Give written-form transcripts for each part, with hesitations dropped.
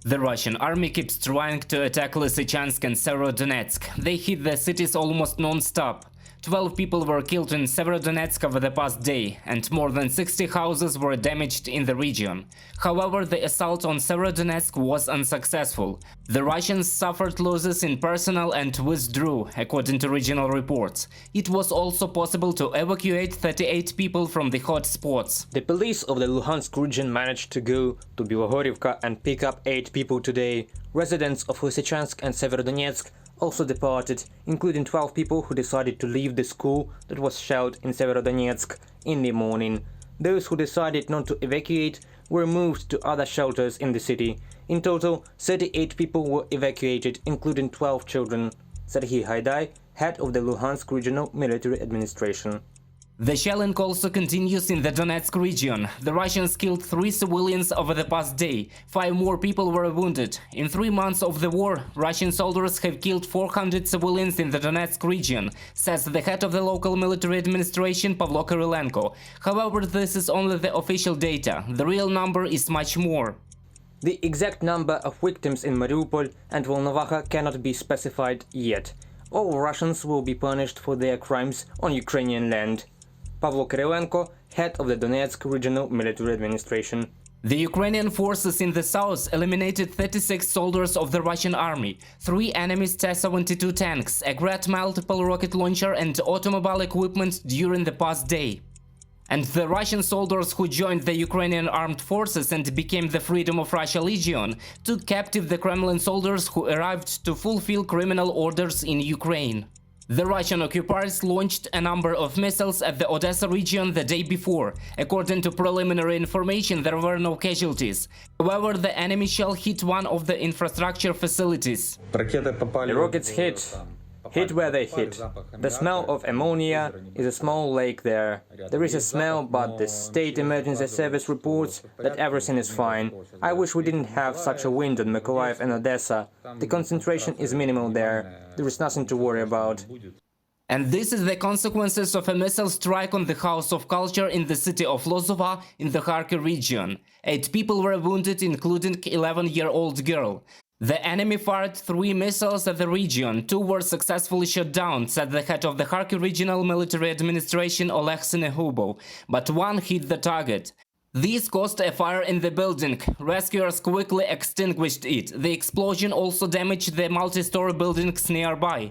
The Russian army keeps trying to attack Lysychansk and Severodonetsk. They hit the cities almost non-stop. 12 people were killed in Severodonetsk over the past day, and more than 60 houses were damaged in the region. However, the assault on Severodonetsk was unsuccessful. The Russians suffered losses in personnel and withdrew, according to regional reports. It was also possible to evacuate 38 people from the hot spots. The police of the Luhansk region managed to go to Bilogorivka and pick up 8 people today. Residents of Lysychansk and Severodonetsk also departed, including 12 people who decided to leave the school that was shelled in Severodonetsk in the morning. Those who decided not to evacuate were moved to other shelters in the city. In total, 38 people were evacuated, including 12 children. Serhiy Haidai, head of the Luhansk Regional Military Administration. The shelling also continues in the Donetsk region. The Russians killed 3 civilians over the past day. 5 more people were wounded. In 3 months of the war, Russian soldiers have killed 400 civilians in the Donetsk region, says the head of the local military administration Pavlo Kyrylenko. However, this is only the official data. The real number is much more. The exact number of victims in Mariupol and Volnovakha cannot be specified yet. All Russians will be punished for their crimes on Ukrainian land. Pavlo Kyrylenko, head of the Donetsk Regional Military Administration. The Ukrainian forces in the south eliminated 36 soldiers of the Russian army, 3 enemy T-72 tanks, a Grad multiple rocket launcher and automobile equipment during the past day. And the Russian soldiers who joined the Ukrainian armed forces and became the Freedom of Russia Legion took captive the Kremlin soldiers who arrived to fulfill criminal orders in Ukraine. The Russian occupiers launched a number of missiles at the Odesa region the day before. According to preliminary information, there were no casualties. However, the enemy shell hit one of the infrastructure facilities. The rockets hit where they hit. The smell of ammonia is a small lake there. There is a smell, but the State Emergency Service reports that everything is fine. I wish we didn't have such a wind on Mykolaiv and Odessa. The concentration is minimal there. There is nothing to worry about. And this is the consequences of a missile strike on the House of Culture in the city of Lozova in the Krarkiv region. 8 people were wounded, including 11-year-old girl. The enemy fired 3 missiles at the region. 2 were successfully shot down, said the head of the Kharkiv Regional Military Administration Oleg Synehubo, but 1 hit the target. This caused a fire in the building. Rescuers quickly extinguished it. The explosion also damaged the multi-story buildings nearby.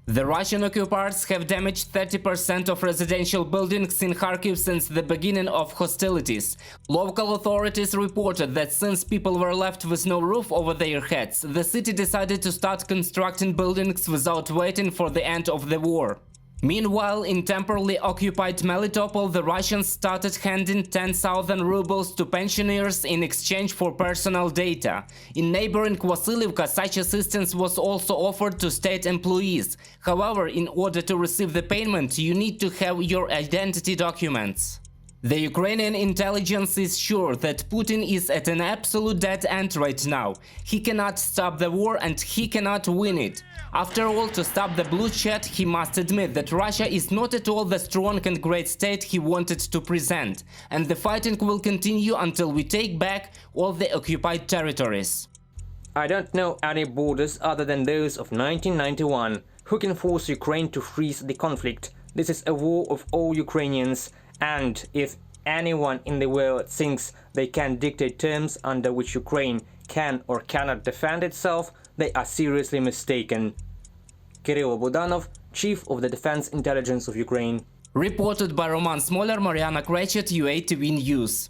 The Russian occupiers have damaged 30% of residential buildings in Kharkiv since the beginning of hostilities. Local authorities reported that since people were left with no roof over their heads, the city decided to start constructing buildings without waiting for the end of the war. Meanwhile, in temporarily occupied Melitopol, the Russians started handing 10,000 rubles to pensioners in exchange for personal data. In neighboring Vasilivka, such assistance was also offered to state employees. However, in order to receive the payment, you need to have your identity documents. The Ukrainian intelligence is sure that Putin is at an absolute dead end right now. He cannot stop the war and he cannot win it. After all, to stop the bloodshed, he must admit that Russia is not at all the strong and great state he wanted to present, and the fighting will continue until we take back all the occupied territories. I don't know any borders other than those of 1991. Who can force Ukraine to freeze the conflict? This is a war of all Ukrainians. And if anyone in the world thinks they can dictate terms under which Ukraine can or cannot defend itself, they are seriously mistaken. Kirill Budanov, Chief of the Defense Intelligence of Ukraine. Reported by Roman Smoler, Mariana Krechet, UATV News.